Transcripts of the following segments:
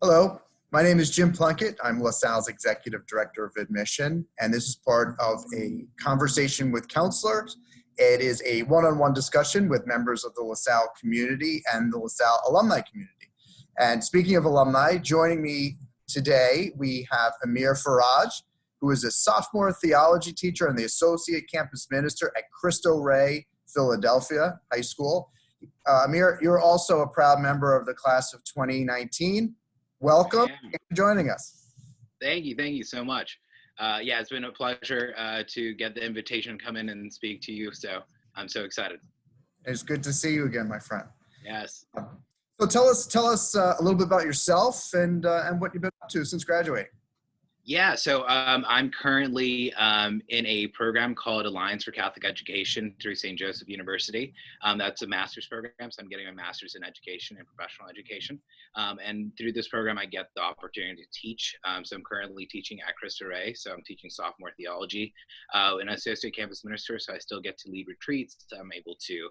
Hello, my name is Jim Plunkett. I'm LaSalle's Executive Director of Admission, and this is part of a conversation with counselors. It is a one-on-one discussion with members of the LaSalle community and the LaSalle alumni community. And speaking of alumni, joining me today, we have Amir Faraj, who is a sophomore theology teacher and the Associate Campus Minister at Cristo Philadelphia High School. Amir, you're also a proud member of the class of 2019. Welcome. Thank you for joining us. Thank you so much. Yeah, it's been a pleasure to get the invitation to come in and speak to you. So I'm so excited. It's good to see you again, my friend. Yes. So tell us a little bit about yourself and what you've been up to since graduating. Yeah, so I'm currently in a program called Alliance for Catholic Education through St. Joseph University. That's a master's program, so I'm getting a master's in education and professional education. And through this program, I get the opportunity to teach. So I'm currently teaching at Cristo, so I'm teaching sophomore theology, an associate campus minister, so I still get to lead retreats. So I'm able to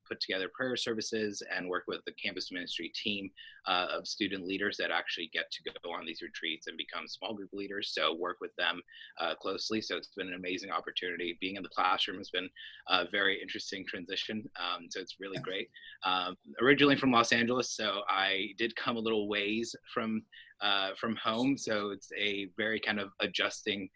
put together prayer services and work with the campus ministry team of student leaders that actually get to go on these retreats and become small group leaders. So work with them closely. So it's been an amazing opportunity. Being in the classroom has been a very interesting transition. So it's really great. Originally from Los Angeles, so I did come a little ways from home. So it's a very kind of adjusting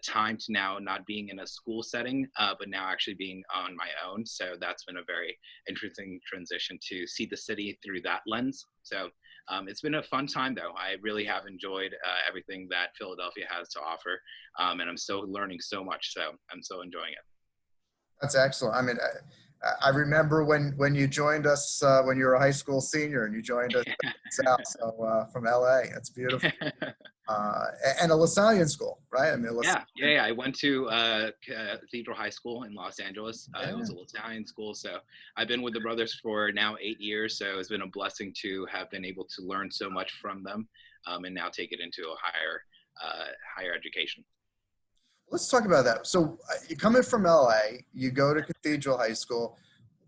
time to now not being in a school setting, but now actually being on my own. So that's been a very interesting transition to see the city through that lens. So it's been a fun time, though. I really have enjoyed everything that Philadelphia has to offer, and I'm still learning so much, so I'm still enjoying it. That's excellent. I mean, I remember when you joined us when you were a high school senior and you joined us from LA. That's beautiful. And a LaSallian school, right? I mean, yeah. I went to Cathedral High School in Los Angeles. It was a LaSallian school, so I've been with the brothers for now 8 years. So it's been a blessing to have been able to learn so much from them, and now take it into a higher education. Let's talk about that. So you come in from LA, you go to Cathedral High School.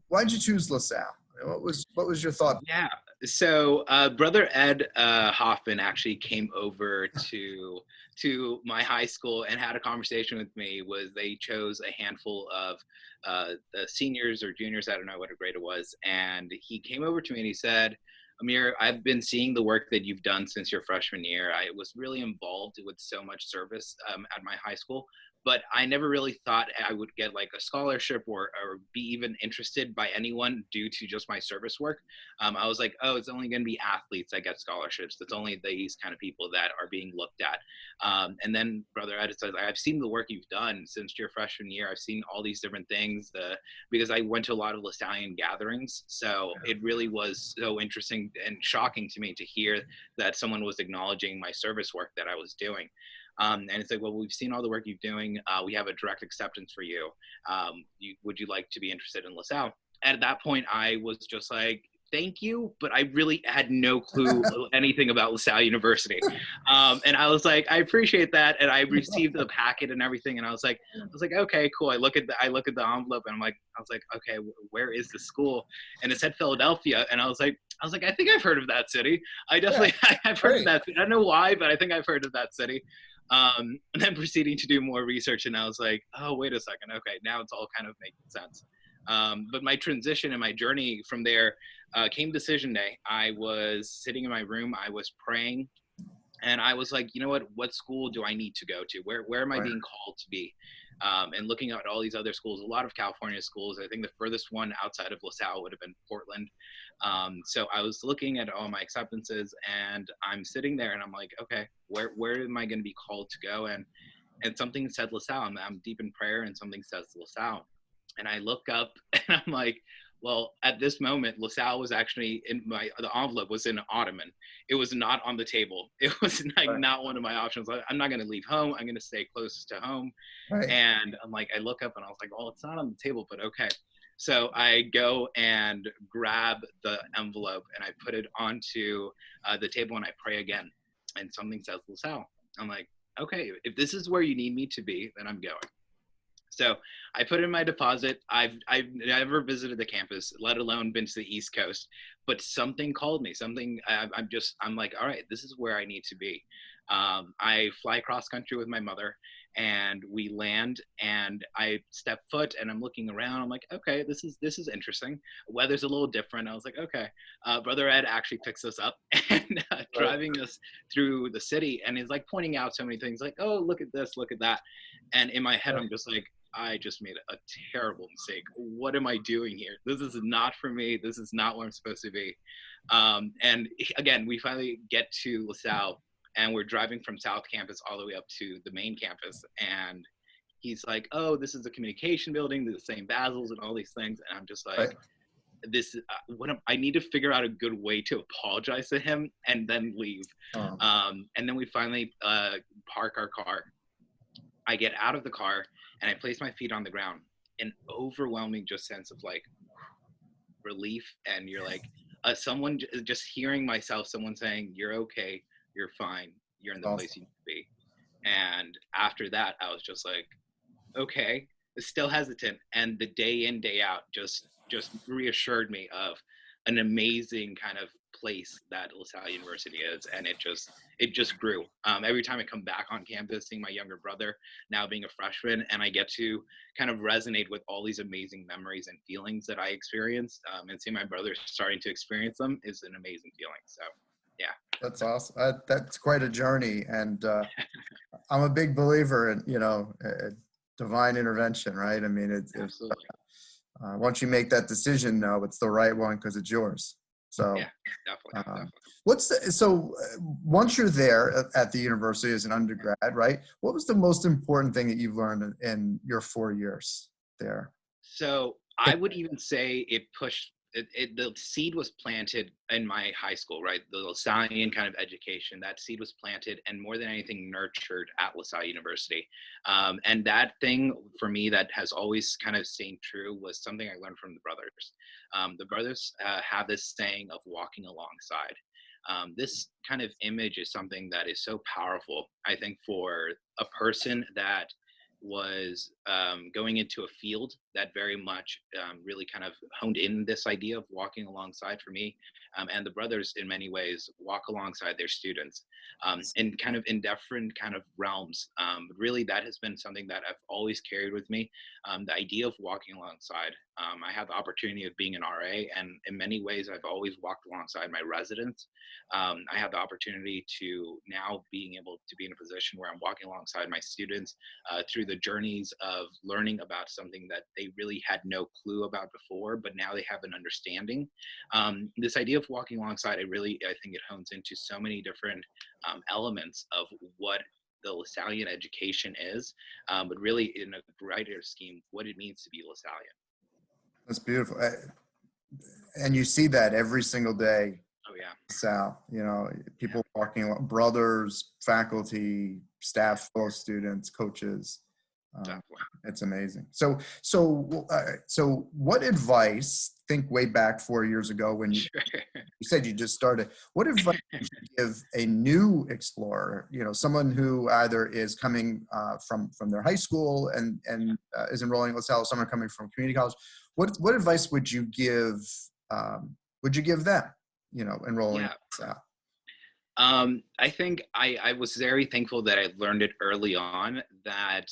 Why'd you choose LaSalle? What was your thought? Yeah. So Brother Ed Hoffman actually came over to my high school and had a conversation with me. They chose a handful of the seniors or juniors, I don't know what grade it was, and he came over to me and he said, Amir, I've been seeing the work that you've done since your freshman year. I was really involved with so much service at my high school, but I never really thought I would get like a scholarship or be even interested by anyone due to just my service work. I was like, oh, it's only going to be athletes that get scholarships. It's only these kind of people that are being looked at. And then Brother Ed says, I've seen the work you've done since your freshman year. I've seen all these different things because I went to a lot of LaSallian gatherings. So it really was so interesting and shocking to me to hear that someone was acknowledging my service work that I was doing. And it's like, well, we've seen all the work you're doing. We have a direct acceptance for you. Would you like to be interested in LaSalle? And at that point, I was just like, thank you, but I really had no clue anything about LaSalle University. And I was like, I appreciate that. And I received the packet and everything. And I was like, okay, cool. I look at the envelope and I was like, okay, where is the school? And it said Philadelphia. And I was like, I think I've heard of that city. I've heard of that city. I don't know why, but I think I've heard of that city. And then proceeding to do more research, and I was like, oh, wait a second. Okay, now it's all kind of making sense. But my transition and my journey from there came decision day. I was sitting in my room, I was praying, and I was like, you know what school do I need to go to? Where am I being called to be? And looking at all these other schools, a lot of California schools. I think the furthest one outside of LaSalle would have been Portland. So I was looking at all my acceptances, and I'm sitting there and I'm like, okay, where am I going to be called to go? And something said LaSalle. I'm deep in prayer, and something says LaSalle. And I look up and I'm like, well, at this moment, LaSalle was actually the envelope was in an ottoman. It was not on the table. It was like not one of my options. I'm not going to leave home. I'm going to stay closest to home. Right. And I'm like, I look up and I was like, well, it's not on the table, but okay. So I go and grab the envelope and I put it onto the table and I pray again. And something says LaSalle. I'm like, okay, if this is where you need me to be, then I'm going. So I put in my deposit. I've never visited the campus, let alone been to the East Coast. But something called me. Something I'm like, all right, this is where I need to be. I fly cross country with my mother, and we land. And I step foot, and I'm looking around. I'm like, okay, this is interesting. Weather's a little different. I was like, okay. Brother Ed actually picks us up and Right. driving us through the city, and is like pointing out so many things, like, oh, look at this, look at that. And in my head, I'm just like, I just made a terrible mistake. What am I doing here? This is not for me. This is not where I'm supposed to be. And again, we finally get to LaSalle, and we're driving from South Campus all the way up to the main campus. And he's like, oh, this is a communication building, the same Basils and all these things. And I'm just like, Right. I need to figure out a good way to apologize to him and then leave. Um, And then we finally park our car. I get out of the car and I place my feet on the ground. An overwhelming just sense of like relief, and you're like, someone just hearing myself, someone saying, "You're okay, you're fine, you're in the place awesome. you need to be." And after that, I was just like, okay, still hesitant. And the day in, day out, just reassured me of an amazing kind of place that LaSalle University is. And it just grew. Every time I come back on campus, seeing my younger brother now being a freshman, and I get to kind of resonate with all these amazing memories and feelings that I experienced, and seeing my brother starting to experience them is an amazing feeling. So yeah. That's awesome. That's quite a journey, and I'm a big believer in divine intervention, right? I mean, if Absolutely. once you make that decision, no, it's the right one because it's yours. So, Yeah, definitely, um, definitely. once you're there at the university as an undergrad, right? What was the most important thing that you've learned in your 4 years there? So I would even say it pushed the seed was planted in my high school, right? The LaSallian kind of education, that seed was planted and more than anything nurtured at LaSalle University. And that thing for me that has always kind of stayed true was something I learned from the brothers. The brothers have this saying of walking alongside. This kind of image is something that is so powerful, I think, for a person that was going into a field that very much really kind of honed in this idea of walking alongside for me. And the brothers, in many ways, walk alongside their students in kind of in different kind of realms. But really, that has been something that I've always carried with me. The idea of walking alongside. I had the opportunity of being an RA, and in many ways, I've always walked alongside my residents. I have the opportunity to now being able to be in a position where I'm walking alongside my students through the journeys of learning about something that they really had no clue about before, but now they have an understanding. This idea of walking alongside, I think it hones into so many different elements of what the LaSallian education is, but really in a brighter scheme, what it means to be LaSallian. That's beautiful. And you see that every single day, Oh yeah, Sal, yeah, people walking along, brothers, faculty, staff, fellow students, coaches. Um, definitely. it's amazing. So what advice, think way back 4 years ago when you Sure. said you just started, what advice would you give a new explorer, someone who either is coming from their high school and is enrolling at LaSalle, someone coming from community college? What advice would you give them, enrolling at Yeah. LaSalle? I think I was very thankful that I learned it early on that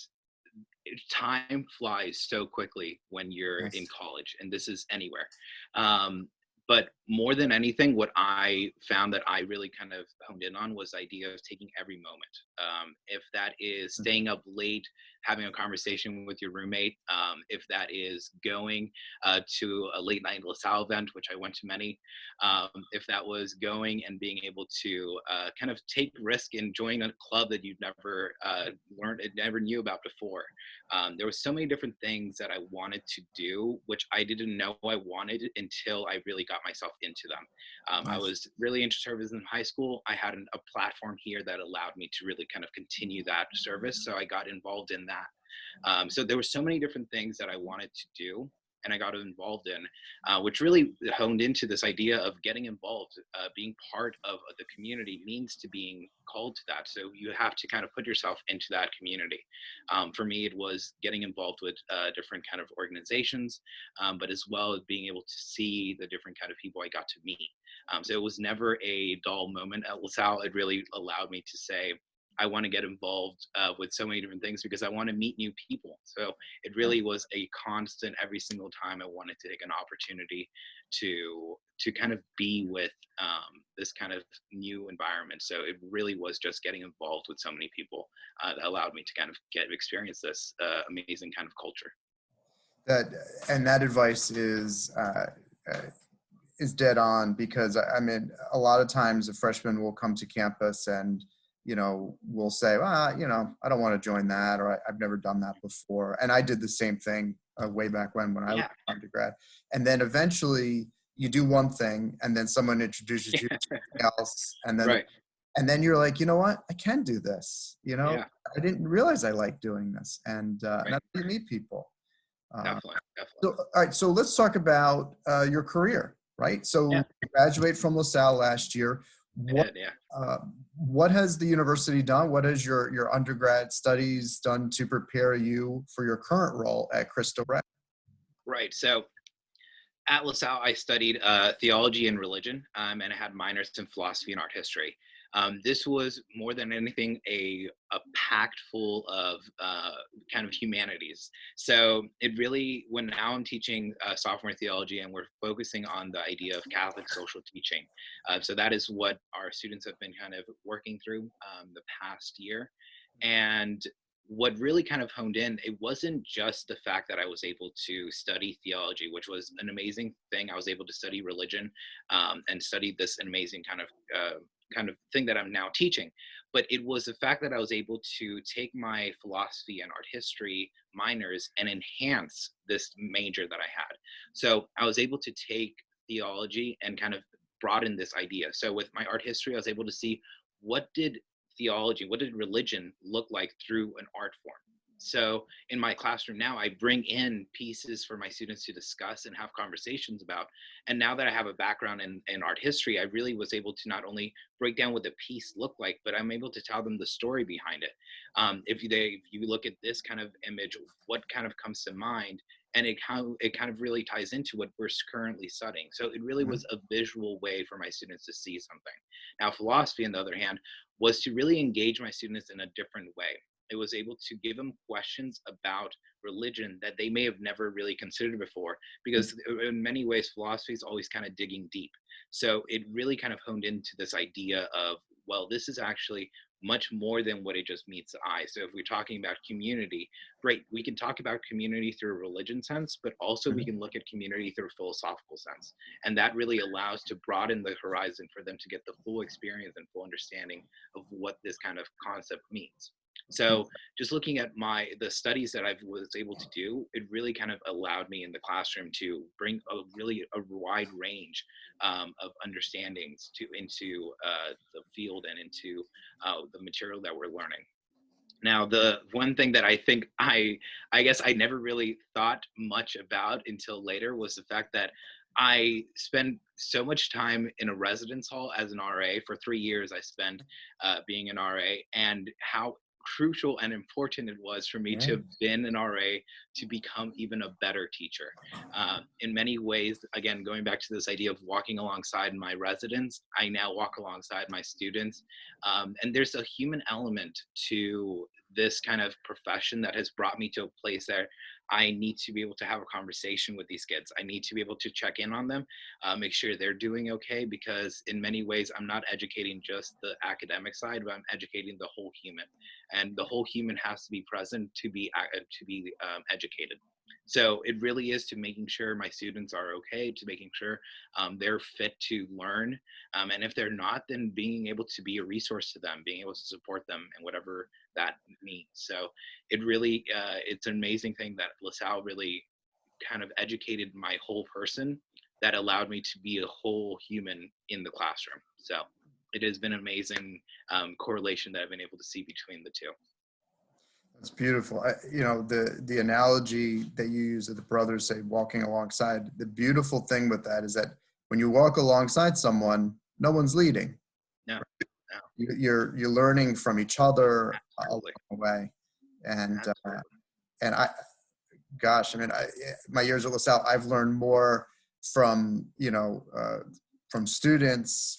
time flies so quickly when you're in Yes. college, and this is anywhere. Um, but more than anything, what I found that I really kind of honed in on was the idea of taking every moment. If that is staying up late, having a conversation with your roommate, if that is going to a late night LaSalle event, which I went to many, if that was going and being able to kind of take risk and join a club that you've never learned, never knew about before. There were so many different things that I wanted to do, which I didn't know I wanted until I really got myself into them. I Nice. was really into service in high school. I had a platform here that allowed me to really kind of continue that service. So I got involved in that. So there were so many different things that I wanted to do. and I got involved in, which really honed into this idea of getting involved. Being part of the community means to being called to that. So you have to kind of put yourself into that community. For me, it was getting involved with different kind of organizations, but as well as being able to see the different kind of people I got to meet. So it was never a dull moment at LaSalle. It really allowed me to say, I want to get involved with so many different things because I want to meet new people. So it really was a constant every single time I wanted to take an opportunity to kind of be with this kind of new environment. So it really was just getting involved with so many people that allowed me to kind of experience this amazing kind of culture. That and that advice is dead on, because I mean, a lot of times a freshman will come to campus and, will say, well, I don't want to join that, or I've never done that before. And I did the same thing way back when I was an undergrad. And then eventually you do one thing and then someone introduces you to something else. And then, Right. and then you're like, you know what, I can do this. Yeah. I didn't realize I liked doing this. And Right. that's how you meet people. Definitely. So, all right. So let's talk about your career, right? So you graduated from LaSalle last year. What has the university done? What has your undergrad studies done to prepare you for your current role at Cristo? Right. So at LaSalle, I studied theology and religion, and I had minors in philosophy and art history. This was more than anything a packed full of kind of humanities. So it really, when now I'm teaching sophomore theology, and we're focusing on the idea of Catholic social teaching. So that is what our students have been kind of working through the past year. And what really kind of honed in, it wasn't just the fact that I was able to study theology, which was an amazing thing. I was able to study religion and study this amazing kind of thing that I'm now teaching. But it was the fact that I was able to take my philosophy and art history minors and enhance this major that I had. So I was able to take theology and kind of broaden this idea. So with my art history, I was able to see what did religion look like through an art form. So in my classroom now, I bring in pieces for my students to discuss and have conversations about. And now that I have a background in art history, I really was able to not only break down what the piece looked like, but I'm able to tell them the story behind it. If you look at this kind of image, what kind of comes to mind? And it kind of really ties into what we're currently studying. So it really was a visual way for my students to see something. Now, philosophy, on the other hand, was to really engage my students in a different way. It was able to give them questions about religion that they may have never really considered before, because in many ways, philosophy is always kind of digging deep. So it really kind of honed into this idea of, well, this is actually much more than what it just meets the eye. So if we're talking about community, great, we can talk about community through a religion sense, but also we can look at community through a philosophical sense. And that really allows to broaden the horizon for them to get the full experience and full understanding of what this kind of concept means. So just looking at the studies that I was able to do, it really kind of allowed me in the classroom to bring a wide range of understandings into the field and into the material that we're learning. Now, the one thing that I think I guess I never really thought much about until later was the fact that I spend so much time in a residence hall as an RA. For 3 years, I spent being an RA, and how crucial and important it was for me to have been an RA to become even a better teacher. In many ways, again, going back to this idea of walking alongside my residents, I now walk alongside my students. And there's a human element to this kind of profession that has brought me to a place that I need to be able to have a conversation with these kids. I need to be able to check in on them, make sure they're doing okay, because in many ways, I'm not educating just the academic side, but I'm educating the whole human. And the whole human has to be present to be educated. So it really is to making sure my students are okay, to making sure they're fit to learn. And if they're not, then being able to be a resource to them, being able to support them and whatever that means. So it really, it's an amazing thing that LaSalle really kind of educated my whole person, that allowed me to be a whole human in the classroom. So it has been an amazing correlation that I've been able to see between the two. That's beautiful. The analogy that you use of the brothers say walking alongside, the beautiful thing with that is that when you walk alongside someone, no one's leading. No, no, You're learning from each other along absolutely, the way. And absolutely. and gosh, my years at LaSalle, I've learned more from, from students,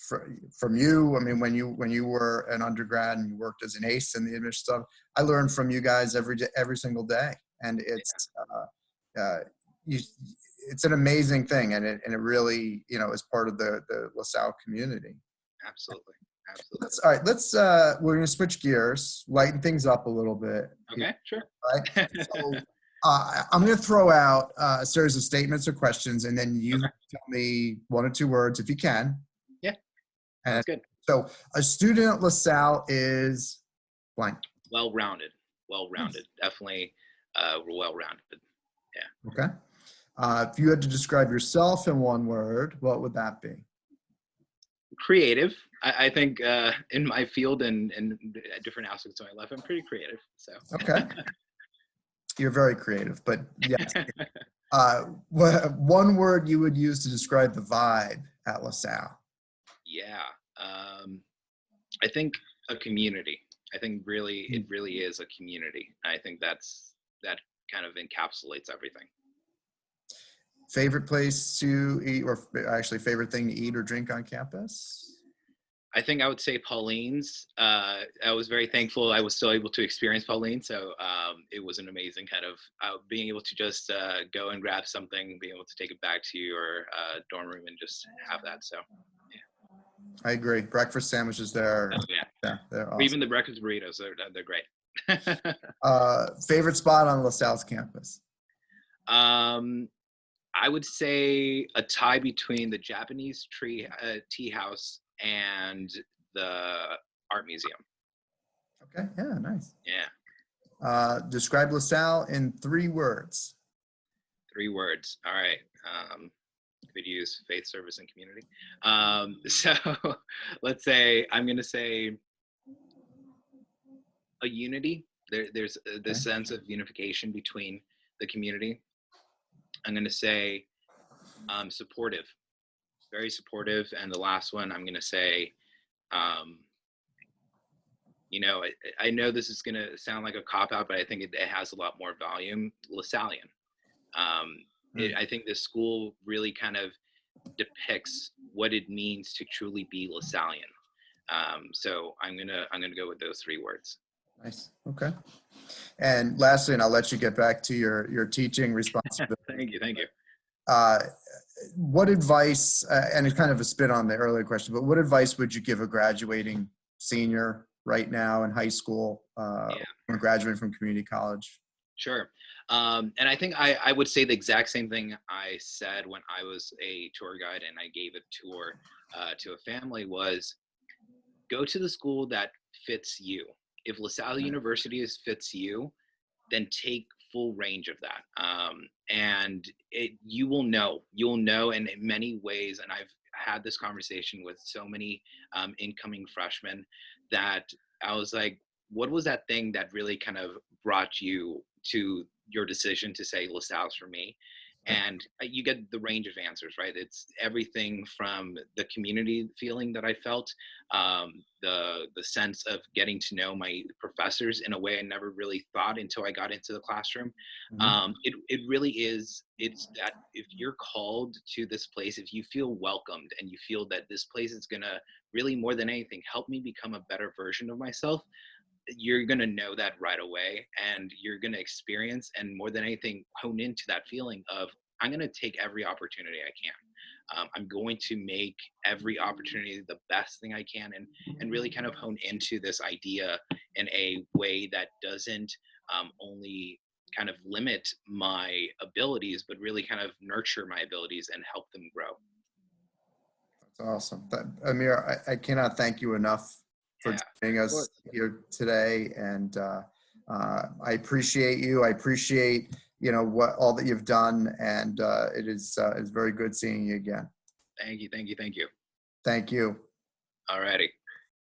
from you. I mean, when you were an undergrad and you worked as an ace in the admission stuff, I learned from you guys every day, every single day. And uh, you, it's an amazing thing. And it really, is part of the LaSalle community. Absolutely, absolutely. All right, we're going to switch gears, lighten things up a little bit. Okay, sure. Right. So I'm going to throw out a series of statements or questions, and then you Okay. tell me one or two words if you can. Yeah, And sounds good. so a student at LaSalle is blank. Well-rounded, well-rounded. Definitely, well-rounded. Yeah. Okay. If you had to describe yourself in one word, what would that be? Creative. I think in my field and different aspects of my life, I'm pretty creative. So. Okay. You're very creative, but yes. One word you would use to describe the vibe at LaSalle? Yeah. I think a community. I think it really is a community. I think that kind of encapsulates everything. Favorite place to eat, or actually favorite thing to eat or drink on campus? I think I would say Pauline's. I was very thankful I was still able to experience Pauline. So it was an amazing kind of being able to just go and grab something, being able to take it back to your dorm room and just have that. So, yeah. I agree. Breakfast sandwiches there. Oh, yeah. Yeah, they're Or awesome. even the breakfast burritos, they're great. Favorite spot on LaSalle's campus? I would say a tie between the Japanese tea house and the art museum. Okay, yeah, nice. Yeah. Describe LaSalle in 3 words. 3 words. All right. Could use faith, service, and community. So let's say I'm going to say a unity. There's this sense of unification between the community. I'm going to say supportive, very supportive. And the last one, I'm going to say, I know this is going to sound like a cop-out, but I think it has a lot more volume. LaSallian. I think this school really kind of depicts what it means to truly be LaSallian. So I'm gonna go with those 3 words. Nice. Okay. And lastly, and I'll let you get back to your teaching responsibility. Thank you. What advice, and it's kind of a spin on the earlier question, but what advice would you give a graduating senior right now in high school, or graduating from community college? Sure. And I think I would say the exact same thing I said when I was a tour guide and I gave a tour to a family was go to the school that fits you. If LaSalle University fits you, then take full range of that. And you'll know in many ways, and I've had this conversation with so many incoming freshmen that I was like, what was that thing that really kind of brought you to your decision to say LaSalle's for me? And you get the range of answers, right? It's everything from the community feeling that I felt, the sense of getting to know my professors in a way I never really thought until I got into the classroom. Mm-hmm. It really is. It's that if you're called to this place, if you feel welcomed and you feel that this place is gonna really more than anything help me become a better version of myself, you're going to know that right away, and you're going to experience and more than anything hone into that feeling of I'm going to take every opportunity I can. I'm going to make every opportunity the best thing I can, and really kind of hone into this idea in a way that doesn't only kind of limit my abilities, but really kind of nurture my abilities and help them grow. That's awesome. Amir, I cannot thank you enough for joining us here today, and I appreciate you. I appreciate what all that you've done, and it's very good seeing you again. Thank you. Thank you. All righty.